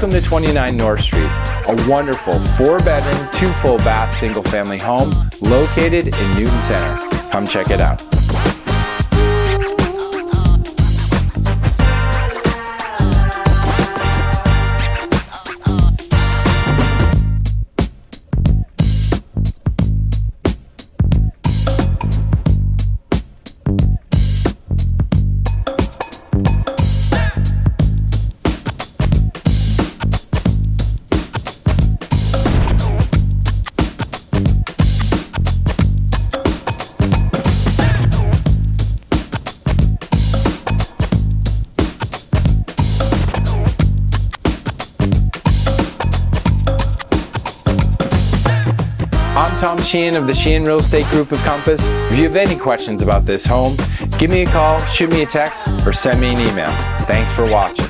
welcome to 29 North Street, a wonderful 4-bedroom, 2 full bath single family home located in Newton Center. Come check it out. I'm Tom Sheehan of the Sheehan Real Estate Group of Compass. If you have any questions about this home, give me a call, shoot me a text, or send me an email. Thanks for watching.